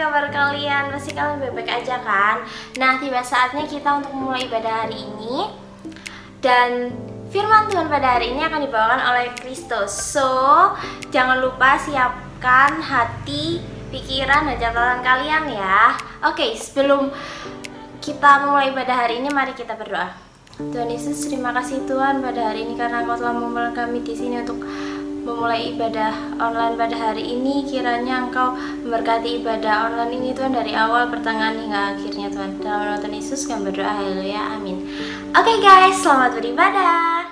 kabar kalian? Pasti kalian baik-baik aja kan? Nah, tiba saatnya kita untuk memulai ibadah hari ini. Dan firman Tuhan pada hari ini akan dibawakan oleh Kristus. So, jangan lupa siapkan hati, pikiran, dan catatan kalian ya. Oke, sebelum kita memulai ibadah hari ini, mari kita berdoa. Tuhan Yesus, terima kasih Tuhan pada hari ini karena Engkau telah memulai kami di sini untuk memulai ibadah online pada hari ini. Kiranya Engkau memberkati ibadah online ini Tuhan, dari awal, pertengahan, hingga akhirnya Tuhan. Dalam nama Tuhan Yesus kami berdoa, haleluya, amin. Oke guys, selamat beribadah.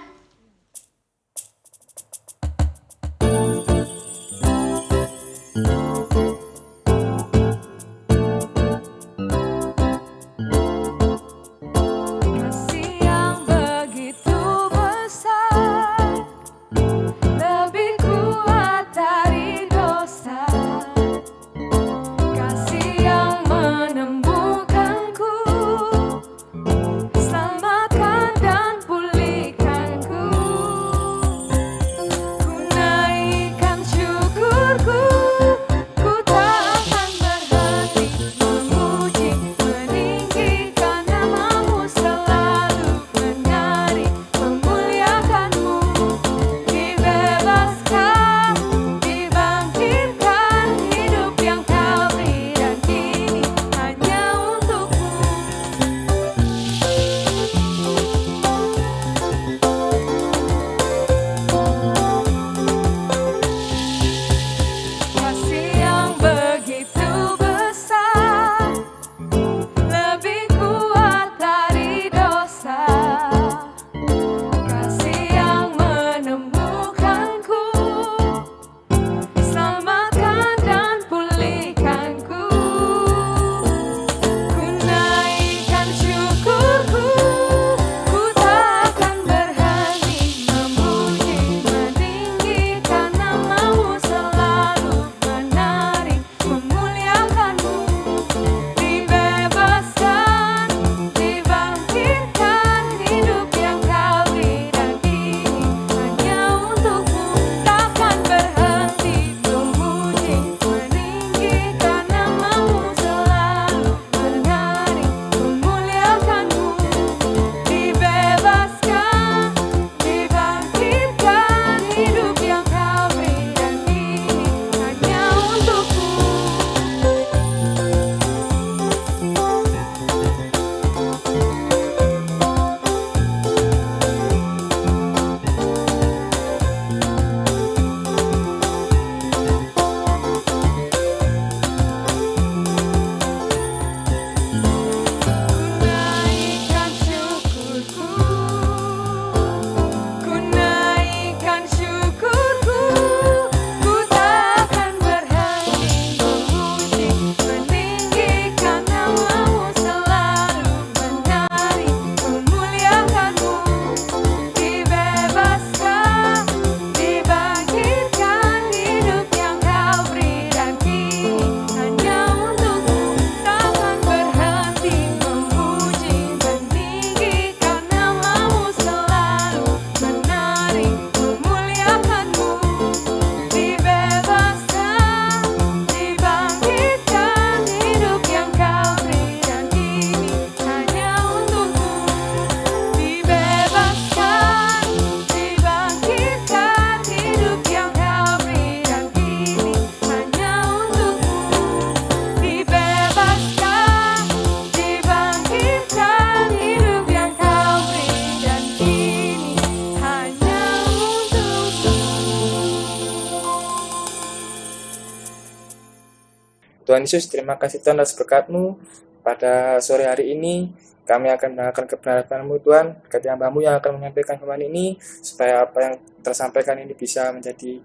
Tuhan Yesus, terima kasih Tuhan atas berkat-Mu. Pada sore hari ini kami akan mendengarkan kebenaran-Mu Tuhan. Berkati hamba-Mu yang akan menyampaikan firman ini, supaya apa yang tersampaikan ini bisa menjadi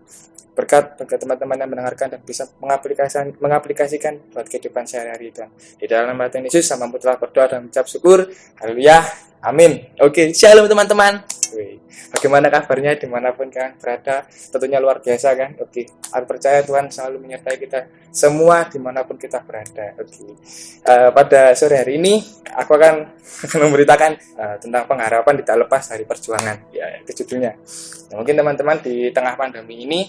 berkat bagi teman-teman yang mendengarkan dan bisa mengaplikasikan buat kehidupan sehari-hari Tuhan. Di dalam nama Tuhan Yesus, hamba-Mu telah berdoa dan mengucap syukur. Haleluya, amin. Oke, shalom teman-teman. Bagaimana kabarnya dimanapun kalian berada? Tentunya luar biasa kan? Oke, aku percaya Tuhan selalu menyertai kita semua dimanapun kita berada. Oke, pada sore hari ini aku akan memberitakan tentang pengharapan tidak lepas dari perjuangan. Ya, itu judulnya. Nah, mungkin teman-teman di tengah pandemi ini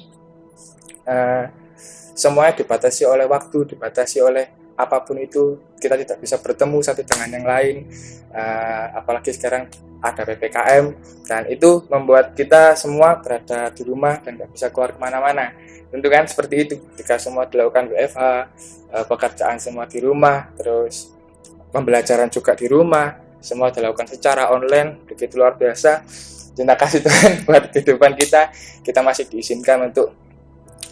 semuanya dibatasi oleh waktu, dibatasi oleh apapun itu kita tidak bisa bertemu satu dengan yang lain, apalagi sekarang ada PPKM, dan itu membuat kita semua berada di rumah dan tidak bisa keluar kemana-mana. Tentu kan seperti itu, ketika semua dilakukan WFH, pekerjaan semua di rumah, terus pembelajaran juga di rumah, semua dilakukan secara online, begitu luar biasa. Terima kasih Tuhan buat kehidupan kita masih diizinkan untuk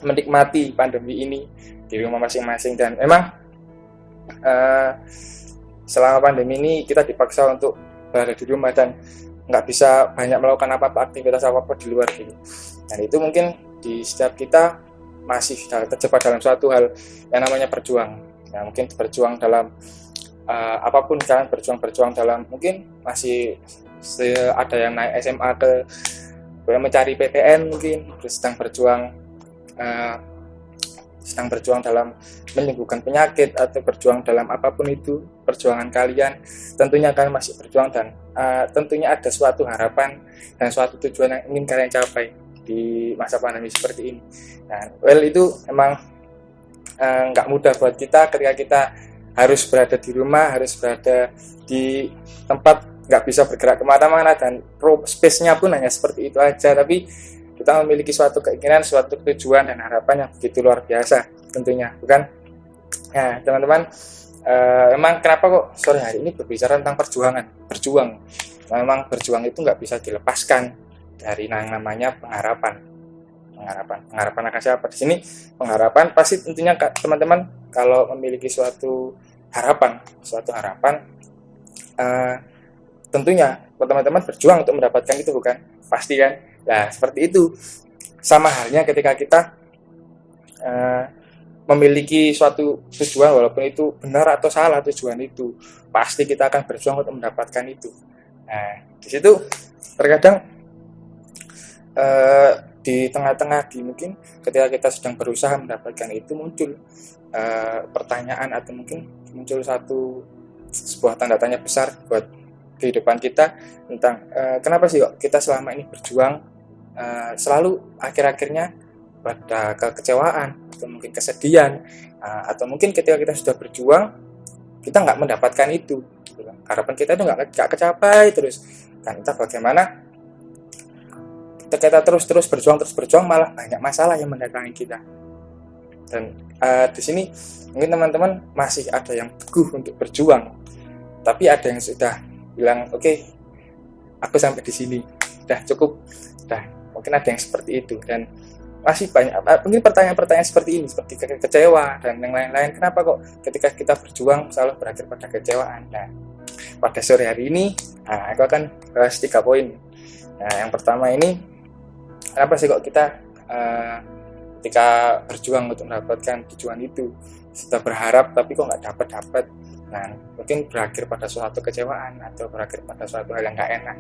menikmati pandemi ini di rumah masing-masing. Dan memang selama pandemi ini kita dipaksa untuk berada di rumah dan nggak bisa banyak melakukan apa-apa, aktivitas apa-apa di luar gitu. Dan itu mungkin di setiap kita masih terjebak dalam suatu hal yang namanya berjuang. Ya, mungkin berjuang dalam apapun, kalian berjuang dalam, mungkin masih ada yang naik SMA ke mencari PTN, mungkin terus sedang berjuang dalam menyembuhkan penyakit atau berjuang dalam apapun itu perjuangan kalian. Tentunya kalian masih berjuang dan tentunya ada suatu harapan dan suatu tujuan yang ingin kalian capai di masa pandemi seperti ini. Nah, itu emang nggak mudah buat kita ketika kita harus berada di rumah, harus berada di tempat, nggak bisa bergerak kemana-mana, dan space-nya pun hanya seperti itu aja. Tapi kita memiliki suatu keinginan, suatu tujuan dan harapan yang begitu luar biasa tentunya, bukan? Nah, teman-teman, memang kenapa kok sore hari ini berbicara tentang berjuang? Memang berjuang itu nggak bisa dilepaskan dari yang namanya pengharapan akan siapa? Di sini pengharapan pasti tentunya teman-teman kalau memiliki suatu harapan, tentunya teman-teman berjuang untuk mendapatkan itu, bukan? Pasti kan? Nah, seperti itu. Sama halnya ketika kita memiliki suatu tujuan, walaupun itu benar atau salah tujuan itu, pasti kita akan berjuang untuk mendapatkan itu. Nah, di situ terkadang di tengah-tengah, mungkin ketika kita sedang berusaha mendapatkan itu, muncul pertanyaan atau mungkin muncul sebuah tanda tanya besar buat kehidupan kita tentang kenapa sih kok kita selama ini berjuang selalu akhir-akhirnya pada kekecewaan atau mungkin kesedihan, atau mungkin ketika kita sudah berjuang kita nggak mendapatkan itu, harapan kita itu nggak kecapai terus. Dan entah bagaimana kita terus berjuang malah banyak masalah yang mendatangi kita. Dan di sini mungkin teman-teman masih ada yang teguh untuk berjuang, tapi ada yang sudah bilang oke, aku sampai di sini, udah cukup, mungkin ada yang seperti itu. Dan masih banyak mungkin pertanyaan-pertanyaan seperti ini, seperti kecewa dan yang lain-lain. Kenapa kok ketika kita berjuang selalu berakhir pada kecewaan? Nah, pada sore hari ini aku akan bahas 3 poin. Nah, yang pertama ini, kenapa sih kok kita ketika berjuang untuk mendapatkan tujuan itu sudah berharap tapi kok nggak dapat? Nah, mungkin berakhir pada suatu kecewaan atau berakhir pada suatu hal yang nggak enak.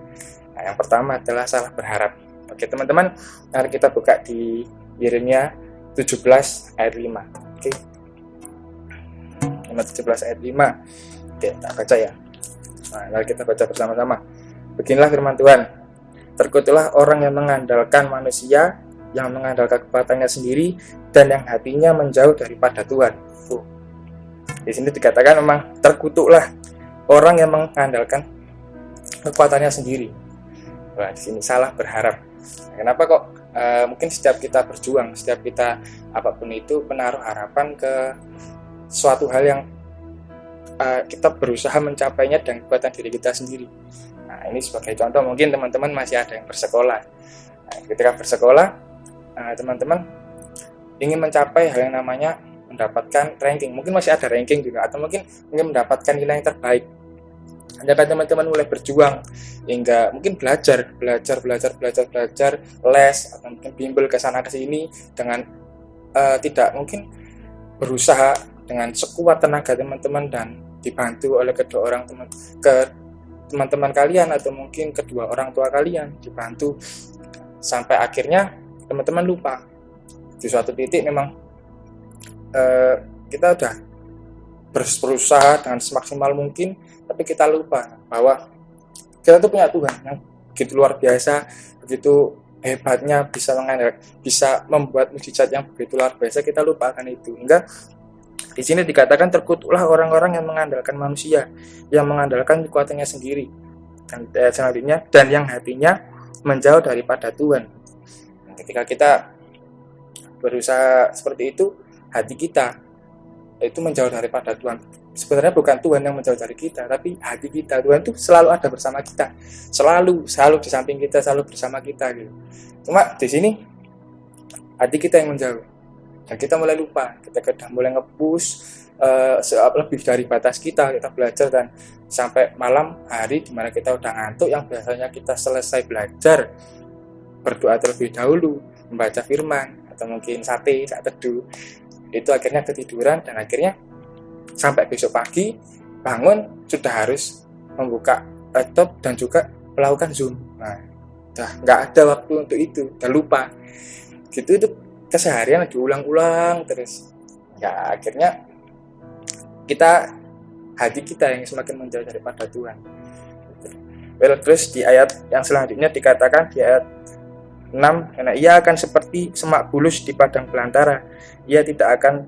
Nah, yang pertama adalah salah berharap. Oke teman-teman, mari kita buka di Yeremia 17 ayat 5. Oke, 17 ayat 5. Oke, tak baca ya. Nah, mari kita baca bersama-sama. Beginilah firman Tuhan. Terkutuklah orang yang mengandalkan manusia, yang mengandalkan kekuatannya sendiri, dan yang hatinya menjauh daripada Tuhan. Di sini dikatakan memang terkutuklah orang yang mengandalkan kekuatannya sendiri. Wah, di sini salah berharap. Kenapa kok? Mungkin setiap kita berjuang, setiap kita apapun itu menaruh harapan ke suatu hal yang kita berusaha mencapainya dengan kekuatan diri kita sendiri. Nah, ini sebagai contoh, mungkin teman-teman masih ada yang bersekolah. Nah, ketika bersekolah, teman-teman ingin mencapai hal yang namanya mendapatkan ranking. Mungkin masih ada ranking juga, atau mungkin ingin mendapatkan nilai yang terbaik. Andaikan teman-teman mulai berjuang hingga mungkin belajar les atau mungkin bimbel ke sana ke sini dengan tidak mungkin berusaha dengan sekuat tenaga teman-teman dan dibantu oleh teman-teman kalian atau mungkin kedua orang tua kalian dibantu, sampai akhirnya teman-teman lupa di suatu titik. Memang kita udah berusaha dengan semaksimal mungkin, tapi kita lupa bahwa kita tuh punya Tuhan yang begitu luar biasa, begitu hebatnya, bisa membuat mujizat yang begitu luar biasa. Kita lupakan itu, hingga Di sini dikatakan terkutuklah orang-orang yang mengandalkan manusia, yang mengandalkan kekuatannya sendiri. Dan ayat selanjutnya, dan yang hatinya menjauh daripada Tuhan. Ketika kita berusaha seperti itu, hati kita itu menjauh daripada Tuhan. Sebenarnya bukan Tuhan yang menjauh dari kita, tapi hati kita. Tuhan itu selalu ada bersama kita, selalu di samping kita, selalu bersama kita gitu. Cuma di sini hati kita yang menjauh, dan kita mulai lupa. Kita sudah mulai nge-push lebih dari batas kita belajar, dan sampai malam hari di mana kita udah ngantuk, yang biasanya kita selesai belajar berdoa terlebih dahulu, membaca firman atau mungkin saat teduh, itu akhirnya ketiduran, dan akhirnya sampai besok pagi bangun sudah harus membuka laptop dan juga melakukan Zoom. Nah, udah nggak ada waktu untuk itu, udah lupa. Gitu, itu keseharian diulang-ulang terus. Ya akhirnya hati kita yang semakin menjauh daripada Tuhan. Terus di ayat yang selanjutnya dikatakan di ayat 6, karena ia akan seperti semak bulus di padang belantara, ia tidak akan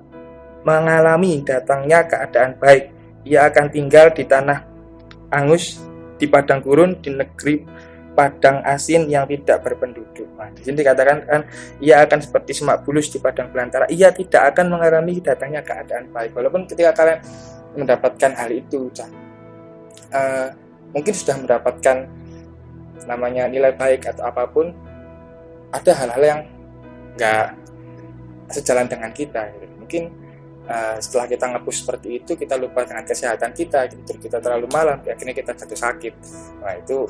mengalami datangnya keadaan baik, ia akan tinggal di tanah angus, di padang gurun, di negeri padang asin yang tidak berpenduduk. Nah, di sini dikatakan kan, ia akan seperti semak bulus di padang belantara, ia tidak akan mengalami datangnya keadaan baik. Walaupun ketika kalian mendapatkan hal itu, mungkin sudah mendapatkan namanya nilai baik atau apapun, ada hal-hal yang nggak sejalan dengan kita gitu. Mungkin setelah kita nge-push seperti itu, kita lupa dengan kesehatan kita, tidur kita terlalu malam, akhirnya kita jatuh sakit. Nah itu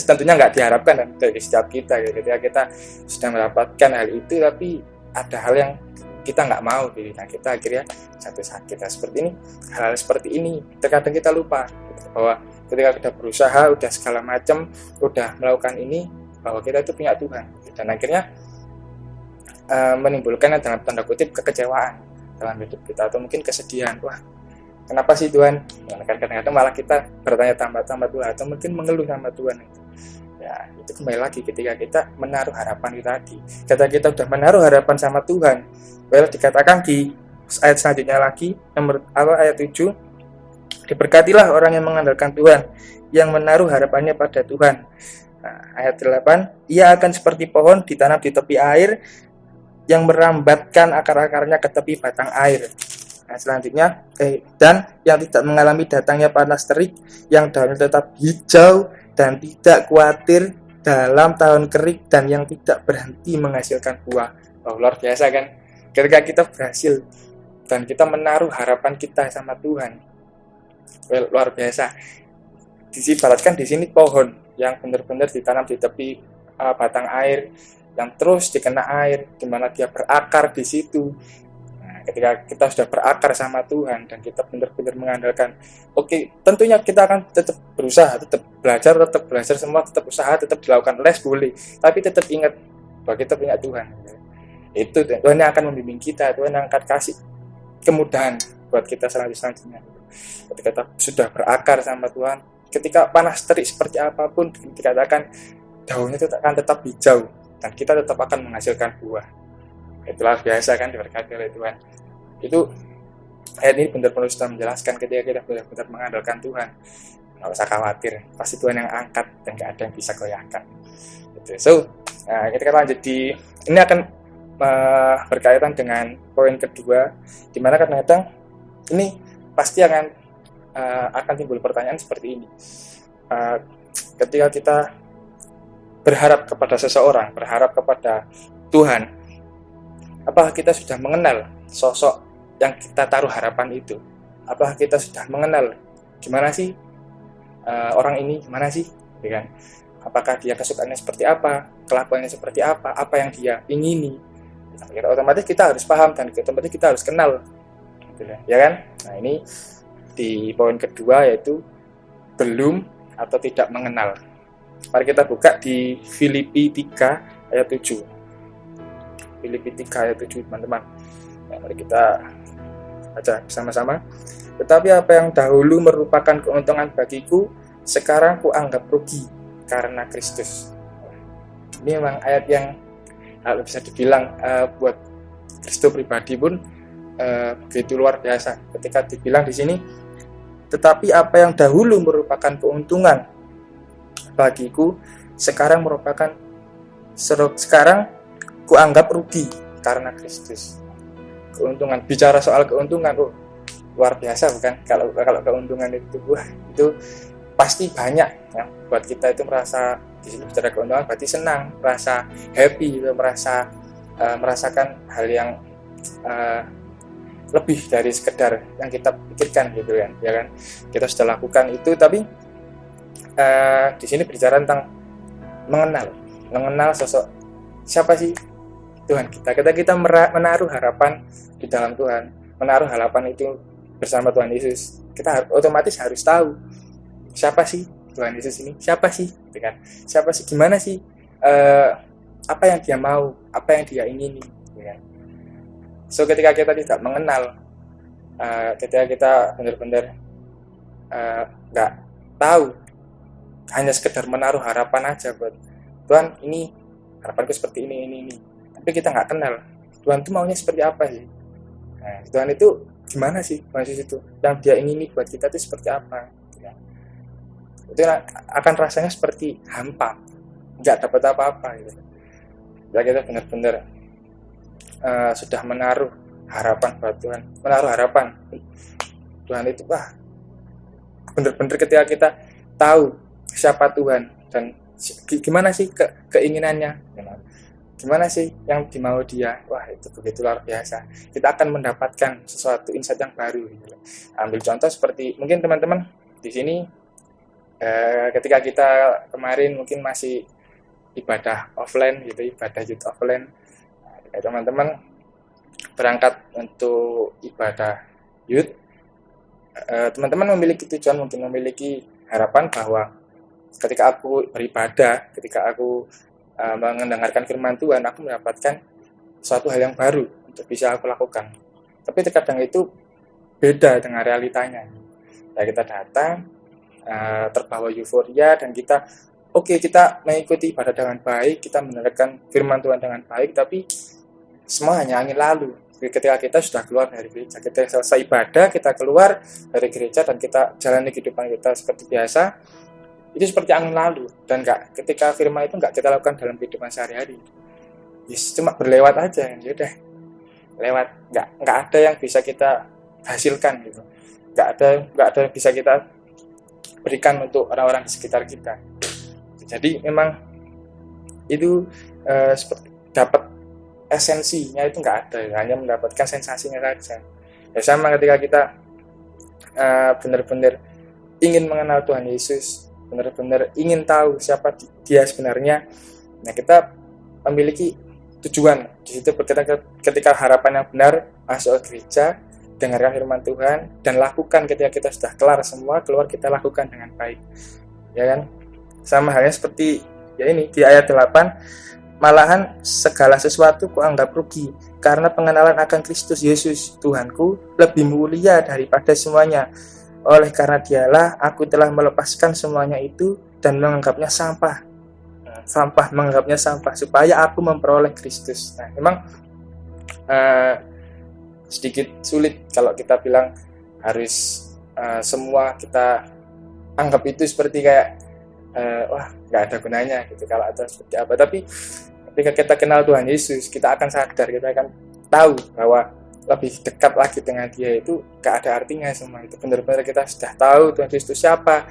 tentunya nggak diharapkan dari setiap kita gitu. Ketika kita sudah mendapatkan hal itu, tapi ada hal yang kita nggak mau gitu. Nah kita akhirnya jatuh sakit. Nah seperti ini, hal-hal seperti ini terkadang kita lupa gitu, bahwa ketika kita berusaha, udah segala macam, udah melakukan ini, bahwa kita itu punya Tuhan, dan akhirnya menimbulkan dalam tanda kutip kekecewaan dalam hidup kita, atau mungkin kesedihan. Wah, kenapa sih Tuhan? Nah, kadang-kadang malah kita bertanya-tanya sama Tuhan, atau mungkin mengeluh sama Tuhan. Ya, itu kembali lagi ketika kita menaruh harapan itu tadi. Ketika kita sudah menaruh harapan sama Tuhan, dikatakan di ayat selanjutnya lagi, ayat 7, diberkatilah orang yang mengandalkan Tuhan, yang menaruh harapannya pada Tuhan. Nah, ayat 8, ia akan seperti pohon ditanam di tepi air, yang merambatkan akar-akarnya ke tepi batang air. Nah, selanjutnya, dan yang tidak mengalami datangnya panas terik, yang daunnya tetap hijau dan tidak khawatir dalam tahun kering, dan yang tidak berhenti menghasilkan buah. Oh, luar biasa kan? Ketika kita berhasil dan kita menaruh harapan kita sama Tuhan, luar biasa. Diibaratkan di sini pohon yang benar-benar ditanam di tepi batang air, yang terus dikena air, di mana dia berakar di situ. Nah, ketika kita sudah berakar sama Tuhan dan kita benar-benar mengandalkan, tentunya kita akan tetap berusaha, tetap belajar semua, tetap usaha, tetap dilakukan les boleh, tapi tetap ingat bahwa kita punya Tuhan. Itu Tuhan yang akan membimbing kita, Tuhan yang akan kasih kemudahan buat kita selanjutnya. Ketika kita sudah berakar sama Tuhan, ketika panas terik seperti apapun, dikatakan daunnya itu akan tetap hijau, dan kita tetap akan menghasilkan buah. Itulah biasa kan, diberkati oleh Tuhan. Itu ayat ini benar-benar sudah menjelaskan ketika kita benar-benar mengandalkan Tuhan, nggak usah khawatir, pasti Tuhan yang angkat dan nggak ada yang bisa goyahkan. Gitu. So, kita lanjut ini akan berkaitan dengan poin kedua, di mana kadang-kadang ini pasti akan timbul pertanyaan seperti ini. Ketika kita berharap kepada seseorang, berharap kepada Tuhan, apakah kita sudah mengenal sosok yang kita taruh harapan itu? Apakah kita sudah mengenal gimana sih orang ini, gimana sih, ya kan? Apakah dia kesukaannya seperti apa, kelakuannya seperti apa yang dia ingini? Otomatis kita harus paham, dan otomatis kita harus kenal, gitu ya kan? Nah ini di poin kedua, yaitu belum atau tidak mengenal. Mari kita buka di Filipi 3 ayat 7. Filipi 3 ayat 7, teman-teman. Ya, mari kita baca bersama-sama. Tetapi apa yang dahulu merupakan keuntungan bagiku, sekarang kuanggap rugi karena Kristus. Ini memang ayat yang bisa dibilang buat Kristus pribadi pun begitu luar biasa ketika dibilang di sini, tetapi apa yang dahulu merupakan keuntungan bagiku sekarang kuanggap rugi karena Kristus. Keuntungan, bicara soal keuntungan, luar biasa bukan? Kalau keuntungan itu pasti banyak ya. Buat kita itu merasa di sini bicara keuntungan berarti senang, merasa happy, merasakan hal yang lebih dari sekedar yang kita pikirkan gitu kan, ya kan? Kita sudah lakukan itu, tapi di sini berbicara tentang mengenal sosok siapa sih Tuhan kita. Kita menaruh harapan di dalam Tuhan, menaruh harapan itu bersama Tuhan Yesus, kita otomatis harus tahu siapa sih Tuhan Yesus ini, siapa sih, gitu kan? Siapa sih, gimana sih, apa yang dia mau, apa yang dia ingini, gitu kan? So ketika kita tidak mengenal, ketika kita benar-benar nggak tahu, hanya sekedar menaruh harapan aja buat Tuhan, ini harapanku seperti ini, tapi kita nggak kenal Tuhan itu maunya seperti apa sih. Nah, Tuhan itu gimana sih, maksud itu yang dia ingini buat kita itu seperti apa ya. Itu akan rasanya seperti hampa, nggak dapat apa-apa gitu. Ya, kita benar-benar sudah menaruh harapan buat Tuhan, menaruh harapan Tuhan itu benar-benar ketika kita tahu siapa Tuhan dan gimana sih keinginannya, gimana sih yang dimau dia, itu begitu luar biasa. Kita akan mendapatkan sesuatu insight yang baru gitu. Ambil contoh seperti mungkin teman-teman di sini ketika kita kemarin mungkin masih ibadah offline gitu, ibadah youth offline, teman-teman berangkat untuk ibadah youth, teman-teman memiliki tujuan, mungkin memiliki harapan bahwa ketika aku beribadah, ketika aku mendengarkan firman Tuhan, aku mendapatkan suatu hal yang baru untuk bisa aku lakukan. Tapi terkadang itu beda dengan realitanya. Ya, kita datang, terbawa euforia, dan kita mengikuti ibadah dengan baik, kita mendengarkan firman Tuhan dengan baik, tapi semua hanya angin lalu. Ketika kita sudah keluar dari gereja, kita selesai ibadah, kita keluar dari gereja dan kita jalani kehidupan kita seperti biasa, itu seperti angin lalu, dan ketika firman itu nggak kita lakukan dalam kehidupan sehari-hari, cuma berlewat aja, ya udah lewat, nggak ada yang bisa kita hasilkan gitu, nggak ada yang bisa kita berikan untuk orang-orang di sekitar kita. Jadi memang itu seperti dapat esensinya itu nggak ada, hanya mendapatkan sensasinya saja. Ya sama ketika kita benar-benar ingin mengenal Tuhan Yesus, benar-benar ingin tahu siapa dia sebenarnya. Nah, kita memiliki tujuan di situ. Ketika harapan yang benar, masuk ke gereja, dengarkan firman Tuhan, dan lakukan. Ketika kita sudah kelar semua, keluar kita lakukan dengan baik, ya kan? Sama halnya seperti ya ini di ayat 8, malahan segala sesuatu kuanggap rugi karena pengenalan akan Kristus Yesus Tuhanku lebih mulia daripada semuanya. Oleh karena dialah aku telah melepaskan semuanya itu dan menganggapnya sampah, menganggapnya sampah supaya aku memperoleh Kristus. Nah, memang sedikit sulit kalau kita bilang harus semua kita anggap itu seperti kayak nggak ada gunanya gitu kalau ada seperti apa. Tapi ketika kita kenal Tuhan Yesus, kita akan sadar, kita akan tahu bahwa lebih dekat lagi dengan dia itu gak ada artinya semua itu. Benar-benar kita sudah tahu Tuhan Yesus itu siapa,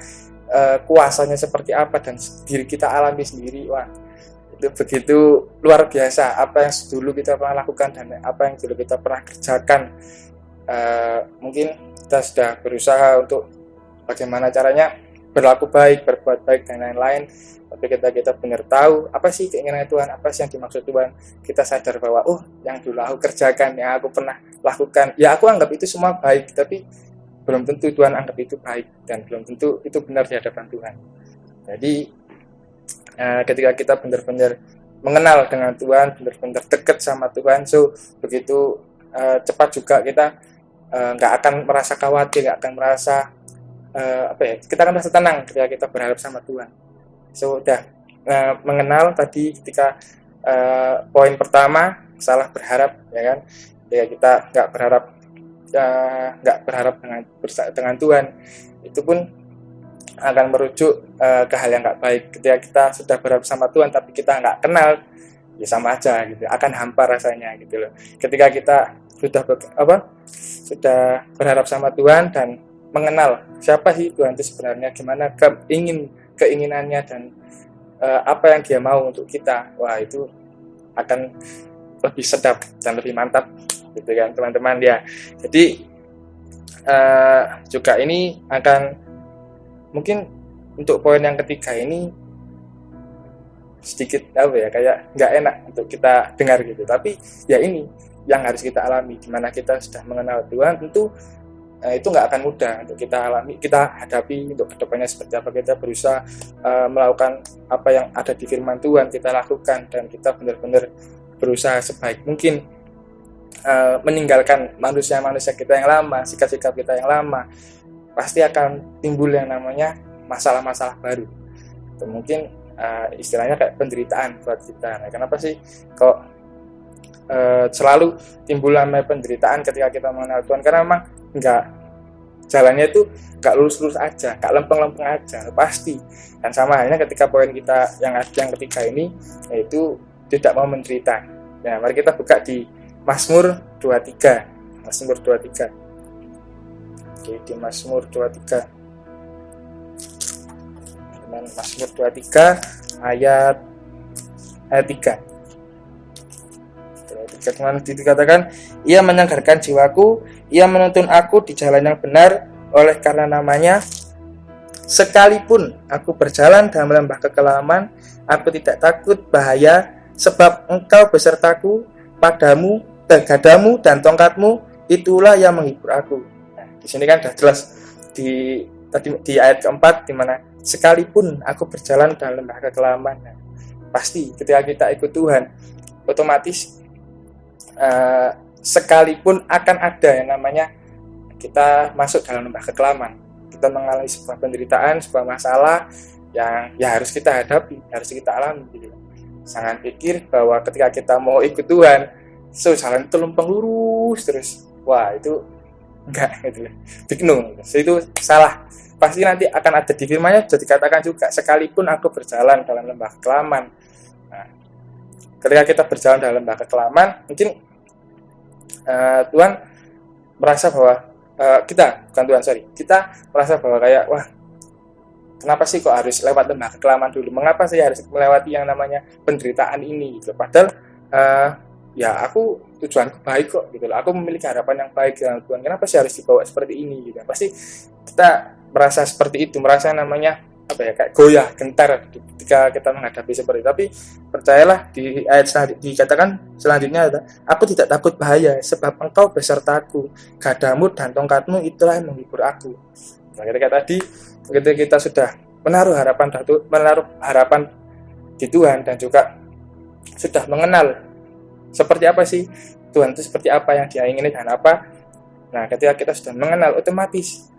kuasanya seperti apa, dan diri kita alami sendiri. Itu begitu luar biasa apa yang dulu kita pernah lakukan dan apa yang dulu kita pernah kerjakan. Mungkin kita sudah berusaha untuk bagaimana caranya berlaku baik, berbuat baik, dan lain-lain. Tapi kita benar tahu apa sih keinginan Tuhan, apa sih yang dimaksud Tuhan, kita sadar bahwa yang dulu aku kerjakan, yang aku pernah lakukan, ya aku anggap itu semua baik, tapi belum tentu Tuhan anggap itu baik, dan belum tentu itu benar di hadapan Tuhan. Jadi ketika kita benar-benar mengenal dengan Tuhan, benar-benar dekat sama Tuhan, so begitu cepat juga kita nggak akan merasa khawatir, nggak akan merasa kita akan merasa tenang ketika kita berharap sama Tuhan. So udah mengenal tadi ketika poin pertama salah berharap, ya kan. Ya kita nggak berharap dengan Tuhan, itu pun akan merujuk ke hal yang nggak baik. Ketika kita sudah berharap sama Tuhan tapi kita nggak kenal, ya sama aja gitu, akan hampa rasanya gitu loh. Ketika kita sudah berharap sama Tuhan dan mengenal siapa sih Tuhan itu sebenarnya, gimana keinginannya dan apa yang Dia mau untuk kita, wah itu akan lebih sedap dan lebih mantap gitu kan teman-teman ya. Jadi juga ini akan mungkin untuk poin yang ketiga ini sedikit kayak nggak enak untuk kita dengar gitu, tapi ya ini yang harus kita alami, dimana kita sudah mengenal Tuhan. Tentu itu nggak akan mudah untuk kita alami, kita hadapi untuk kedepannya seperti apa. Kita berusaha melakukan apa yang ada di firman Tuhan, kita lakukan, dan kita benar-benar berusaha sebaik mungkin meninggalkan manusia-manusia kita yang lama, sikap-sikap kita yang lama. Pasti akan timbul yang namanya masalah-masalah baru. Itu mungkin istilahnya kayak penderitaan buat kita. Nah, kenapa sih kok selalu timbul namanya penderitaan ketika kita mengenal Tuhan? Karena memang jalannya itu nggak lurus-lurus aja, nggak lempeng-lempeng aja, pasti. Dan sama halnya ketika poin kita yang ketiga ini, yaitu tidak mau menderita. Nah, mari kita buka di Mazmur 23. Mazmur 23. Oke, di Mazmur 23. Mazmur 23 ayat 3. Teman dikatakan, Ia menyegarkan jiwaku, Ia menuntun aku di jalan yang benar oleh karena namanya. Sekalipun aku berjalan dalam lembah kekelaman, aku tidak takut bahaya, sebab Engkau besertaku, gadamu dan tongkatmu itulah yang menghibur aku. Nah, di sini kan sudah jelas di ayat keempat, di mana sekalipun aku berjalan dalam lembah kekelaman. Nah, pasti ketika kita ikut Tuhan, otomatis sekalipun akan ada yang namanya kita masuk dalam lembah kekelaman, kita mengalami sebuah penderitaan, sebuah masalah yang ya harus kita hadapi, harus kita alami gitu. Jangan pikir bahwa ketika kita mau ikut Tuhan, jalan itu lempeng lurus terus, wah itu enggak gitu, bingung, itu salah. Pasti nanti akan ada di firman-Nya sudah dikatakan juga, sekalipun aku berjalan dalam lembah kekelaman. Nah, ketika kita berjalan dalam lembah kekelaman, mungkin Tuhan merasa bahwa kita merasa bahwa kayak, wah, kenapa sih kok harus lewat lembah kekelaman dulu? Mengapa saya harus melewati yang namanya penderitaan ini? Gitu. Padahal ya aku tujuanku baik kok, gitu. Aku memiliki harapan yang baik dengan Tuhan. Kenapa sih harus dibawa seperti ini? Gitu. Pasti kita merasa seperti itu, merasa namanya kayak goyah, gentar ketika kita menghadapi seperti itu. Tapi percayalah, di ayat dikatakan selanjutnya, aku tidak takut bahaya, sebab Engkau besertaku, gadamu dan tongkatmu itulah yang menghibur aku. Nah, ketika kita sudah menaruh harapan di Tuhan, dan juga sudah mengenal seperti apa sih Tuhan itu, seperti apa yang Dia ingini dan apa. Nah, ketika kita sudah mengenal, otomatis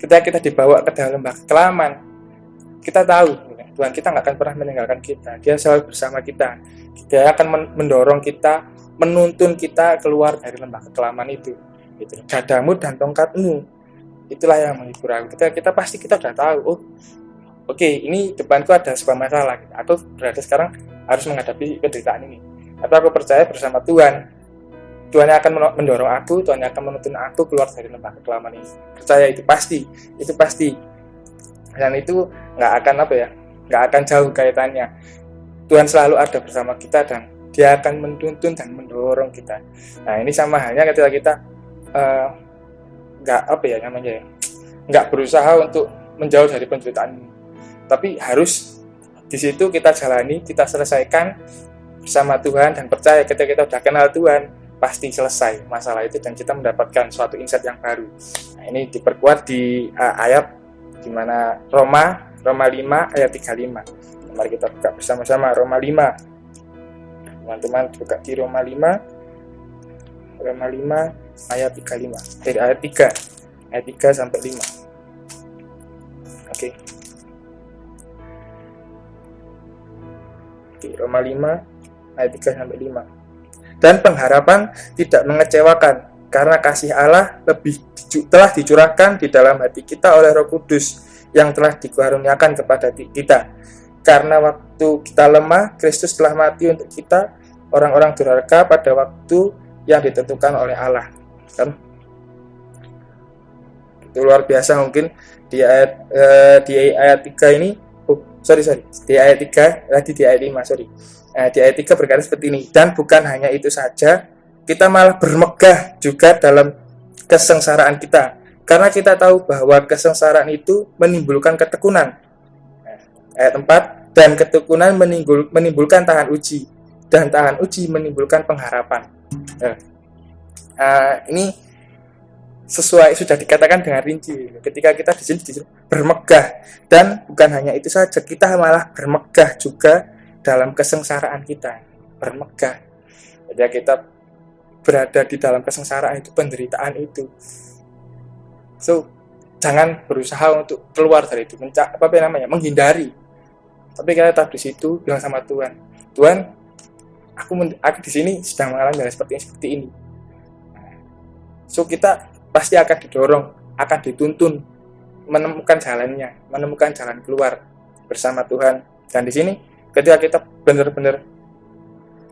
ketika kita dibawa ke dalam lembah kekelaman, kita tahu Tuhan kita nggak akan pernah meninggalkan kita. Dia selalu bersama kita. Dia akan mendorong kita, menuntun kita keluar dari lembah kekelaman itu. Gitu. Gadamu dan tongkatmu itulah yang menghibur aku. Kita pasti kita sudah tahu, oke, ini depanku ada sebuah masalah. Aku berarti sekarang harus menghadapi penderitaan ini. Tapi aku percaya bersama Tuhan yang akan mendorong aku, Tuhan yang akan menuntun aku keluar dari lembah kekelaman ini. Percaya itu pasti. Dan itu nggak akan jauh kaitannya. Tuhan selalu ada bersama kita, dan Dia akan menuntun dan mendorong kita. Nah, ini sama halnya ketika kita nggak berusaha untuk menjauh dari penderitaan ini, tapi harus di situ kita jalani, kita selesaikan bersama Tuhan, dan percaya ketika kita udah kenal Tuhan, pasti selesai masalah itu dan kita mendapatkan suatu insight yang baru. Nah, ini diperkuat di ayat di mana Roma 5 ayat 35. Mari kita buka bersama-sama Roma 5. Teman-teman buka di Roma 5 ayat 35. Dari ayat 3 sampai 5. Oke. Di Roma 5 ayat 3 sampai 5. dan pengharapan tidak mengecewakan karena kasih Allah telah dicurahkan di dalam hati kita oleh Roh Kudus yang telah dikaruniakan kepada kita. Karena waktu kita lemah, Kristus telah mati untuk kita, orang-orang durhaka, pada waktu yang ditentukan oleh Allah. Kan? Itu luar biasa. Mungkin di ayat 3 ini, di ayat 3, di ayat 5, di ayat 3 berkata seperti ini, dan bukan hanya itu saja, kita malah bermegah juga dalam kesengsaraan kita, karena kita tahu bahwa kesengsaraan itu menimbulkan ketekunan. Ayat 4, dan ketekunan menimbulkan tahan uji, dan tahan uji menimbulkan pengharapan. Ini sesuai sudah dikatakan dengan rinci ketika kita di sini bermegah, dan bukan hanya itu saja, kita malah bermegah juga dalam kesengsaraan kita. Bermegah, jadi kita berada di dalam kesengsaraan itu, penderitaan itu. So, jangan berusaha untuk keluar dari itu, menghindari. Tapi kita tetap di situ, bilang sama Tuhan, Tuhan, aku di sini sedang mengalami hal seperti ini. So, kita pasti akan didorong, akan dituntun menemukan jalannya, menemukan jalan keluar bersama Tuhan. Dan di sini, ketika kita benar-benar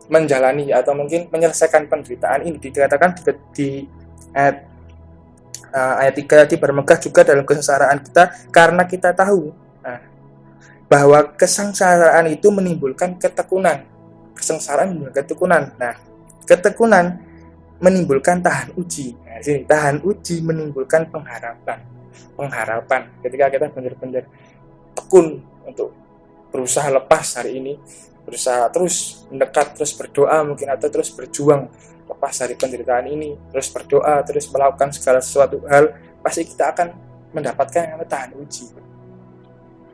menjalani atau mungkin menyelesaikan penderitaan ini, dikatakan di ayat 3 tadi, bermegah juga dalam kesengsaraan kita karena kita tahu bahwa kesengsaraan itu menimbulkan ketekunan. Kesengsaraan menimbulkan ketekunan. Nah, ketekunan menimbulkan tahan uji. Nah, sini tahan uji menimbulkan pengharapan. Pengharapan ketika kita benar-benar tekun untuk berusaha lepas hari ini, berusaha terus mendekat, terus berdoa mungkin, atau terus berjuang lepas dari penderitaan ini, terus berdoa, terus melakukan segala sesuatu hal, pasti kita akan mendapatkan yang namanya tahan uji.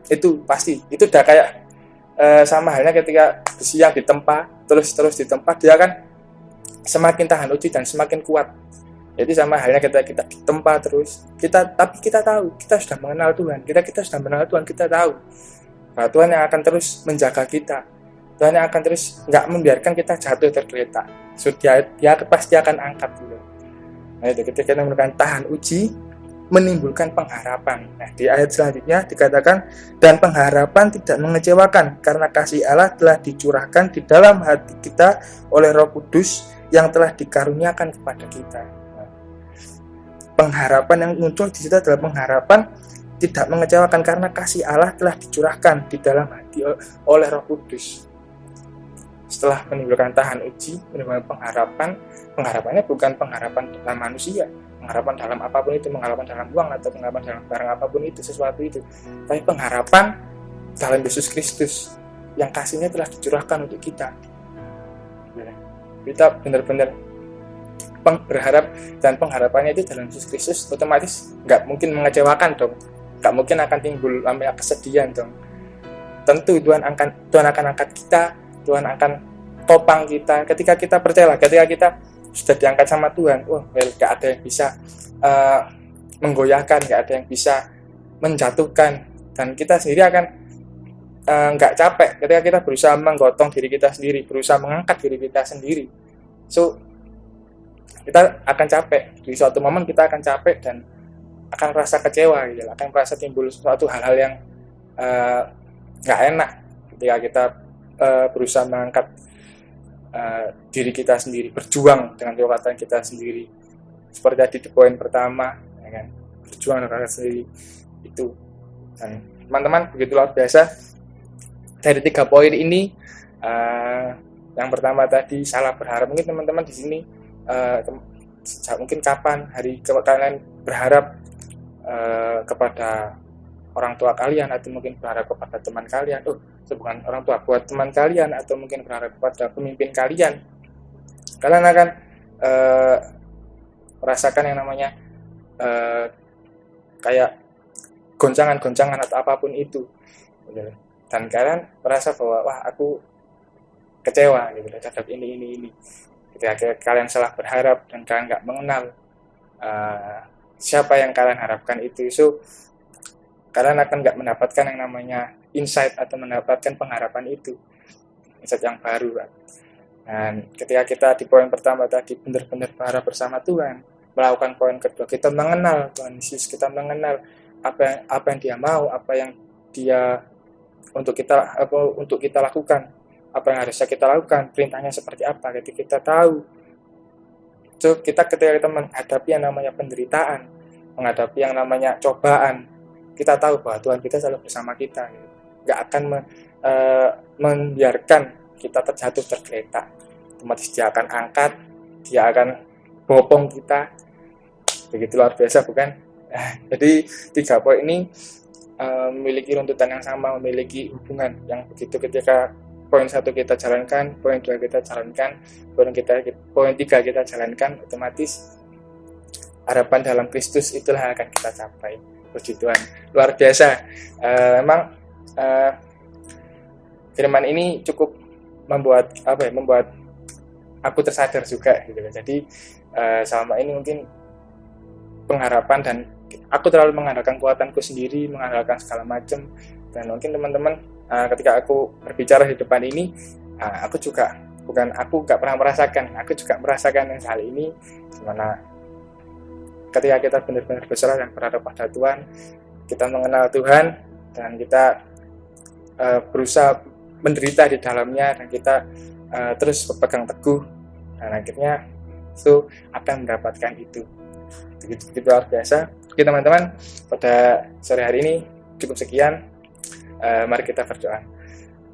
Itu pasti, itu udah kayak sama halnya ketika besi yang ditempa, terus ditempa, dia akan semakin tahan uji dan semakin kuat. Jadi sama halnya kita ditempa terus, tapi kita tahu, kita sudah mengenal Tuhan, kita sudah mengenal Tuhan, kita tahu bahwa Tuhan yang akan terus menjaga kita, Tuhan yang akan terus nggak membiarkan kita jatuh tergeletak. So, dia pasti akan angkat dulu. Nah, itu ketika kita menggunakan tahan uji menimbulkan pengharapan. Nah, di ayat selanjutnya dikatakan, dan pengharapan tidak mengecewakan karena kasih Allah telah dicurahkan di dalam hati kita oleh Roh Kudus yang telah dikaruniakan kepada kita. Nah, pengharapan yang muncul di situ adalah pengharapan tidak mengecewakan karena kasih Allah telah dicurahkan di dalam hati oleh Roh Kudus. Setelah menimbulkan tahan uji, menimbulkan pengharapan. Pengharapannya bukan pengharapan dalam manusia, pengharapan dalam apapun itu, pengharapan dalam uang atau pengharapan dalam barang apapun itu, sesuatu itu, tapi pengharapan dalam Yesus Kristus yang kasihnya telah dicurahkan untuk kita. Kita benar-benar berharap, dan pengharapannya itu dalam Yesus Kristus, otomatis nggak mungkin mengecewakan dong, nggak mungkin akan timbul namanya kesedihan dong. Tentu Tuhan akan angkat kita, Tuhan akan topang kita ketika kita percaya, ketika kita sudah diangkat sama Tuhan. Gak ada yang bisa menggoyahkan, gak ada yang bisa menjatuhkan, dan kita sendiri akan gak capek ketika kita berusaha menggotong diri kita sendiri, berusaha mengangkat diri kita sendiri. So, kita akan capek, di suatu momen kita akan capek dan akan merasa kecewa gitu, akan merasa timbul suatu hal-hal yang gak enak ketika kita berusaha mengangkat diri kita sendiri, berjuang dengan kekuatan kita sendiri, seperti tadi di poin pertama, ya kan? Berjuang dengan kekuatan sendiri itu. Dan teman-teman, begitu luar biasa dari 3 poin ini. Yang pertama tadi salah berharap. Mungkin teman-teman di sini mungkin kapan hari kalian berharap kepada orang tua kalian, atau mungkin berharap kepada teman kalian, bukan orang tua, buat teman kalian, atau mungkin berharap kepada pemimpin kalian akan merasakan yang namanya kayak goncangan-goncangan atau apapun itu, dan kalian merasa bahwa aku kecewa gitu terhadap ini. Ketika kalian salah berharap dan kalian nggak mengenal siapa yang kalian harapkan itu, so kalian akan nggak mendapatkan yang namanya insight atau mendapatkan pengharapan itu, insight yang baru kan. Dan ketika kita di poin pertama tadi benar-benar berharap bersama Tuhan, melakukan poin kedua, kita mengenal Tuhan Yesus, kita mengenal apa yang Dia mau, apa yang Dia untuk kita lakukan, apa yang harusnya kita lakukan, perintahnya seperti apa. Ketika kita tahu, ketika kita menghadapi yang namanya penderitaan, menghadapi yang namanya cobaan, kita tahu bahwa Tuhan kita selalu bersama kita, nggak akan membiarkan kita terjatuh tergeletak. Otomatis Dia akan angkat, Dia akan bopong kita. Begitu luar biasa, bukan? Jadi 3 poin ini memiliki runtutan yang sama, memiliki hubungan yang begitu. Ketika poin 1 kita jalankan, poin 2 kita jalankan, poin 3 kita jalankan, otomatis harapan dalam Kristus itulah yang akan kita capai. Puji Tuhan, luar biasa. Memang firman ini cukup membuat aku tersadar juga gitu. Jadi selama ini mungkin pengharapan, dan aku terlalu mengandalkan kekuatanku sendiri, mengandalkan segala macam, dan mungkin teman-teman ketika aku berbicara di depan ini, aku nggak pernah merasakan, aku juga merasakan yang hal ini, dimana ketika kita benar-benar berserah dan berharap pada Tuhan, kita mengenal Tuhan, dan kita berusaha menderita di dalamnya, dan kita terus berpegang teguh, dan akhirnya itu akan mendapatkan itu. Begitu luar biasa. Oke teman-teman, pada sore hari ini cukup sekian. Mari kita berdoa.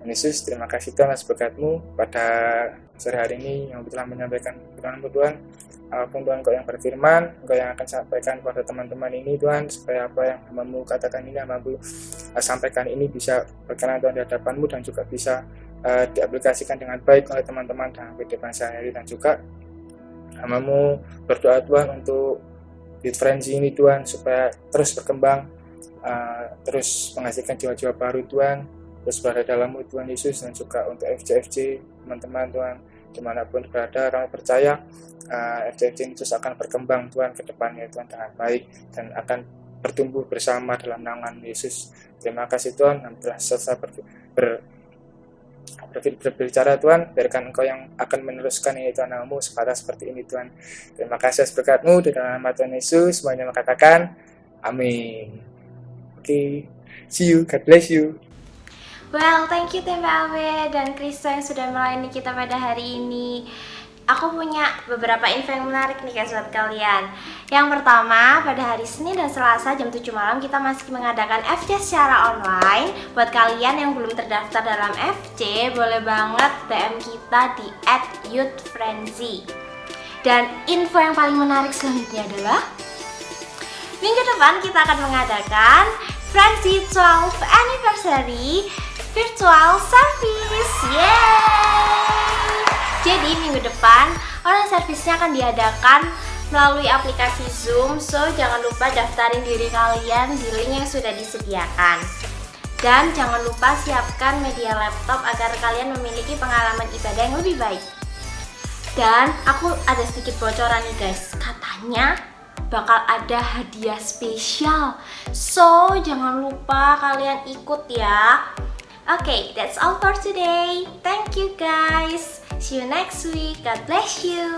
Tuhan Yesus, terima kasih Tuhan atas berkat-Mu pada sore hari ini yang telah menyampaikan firman-Mu Tuhan. Apapun Tuhan Engkau yang berfirman, Engkau yang akan sampaikan kepada teman-teman ini Tuhan, supaya apa yang hamba-Mu katakan ini, hamba-Mu sampaikan ini bisa berkenan Tuhan di hadapan-Mu, dan juga bisa diaplikasikan dengan baik oleh teman-teman dalam kehidupan sehari-hari. Dan juga hamba-Mu berdoa Tuhan untuk Youth Frenzy ini Tuhan, supaya terus berkembang, terus menghasilkan jiwa-jiwa baru Tuhan, terus berada dalam-Mu Tuhan Yesus. Dan juga untuk FJ teman-teman Tuhan, dimanapun berada, kami percaya FJ ini terus akan berkembang Tuhan ke depannya Tuhan dengan baik, dan akan bertumbuh bersama dalam naungan Yesus. Terima kasih Tuhan, kami telah selesai berbicara Tuhan, biarkan Engkau yang akan meneruskan ini Tuhan, nama-Mu sebatas seperti ini Tuhan. Terima kasih atas berkat-Mu, di dalam nama Tuhan Yesus semuanya mengatakan amin. Okay, see you, God bless you. Well, thank you Tempe Awe dan Kristo yang sudah melayani kita pada hari ini. Aku punya beberapa info yang menarik nih guys buat kalian. Yang pertama, pada hari Senin dan Selasa jam 7 malam kita masih mengadakan FJ secara online. Buat kalian yang belum terdaftar dalam FJ, boleh banget DM kita di @youthfrenzy. Dan info yang paling menarik selanjutnya adalah minggu depan kita akan mengadakan Frenzy 12 Anniversary Virtual Service. Yeay! Jadi minggu depan online service-nya akan diadakan melalui aplikasi Zoom. So jangan lupa daftarin diri kalian di link yang sudah disediakan. Dan jangan lupa siapkan media laptop agar kalian memiliki pengalaman ibadah yang lebih baik. Dan aku ada sedikit bocoran nih guys, katanya bakal ada hadiah spesial. So jangan lupa kalian ikut ya. Okay, that's all for today. Thank you guys. See you next week. God bless you.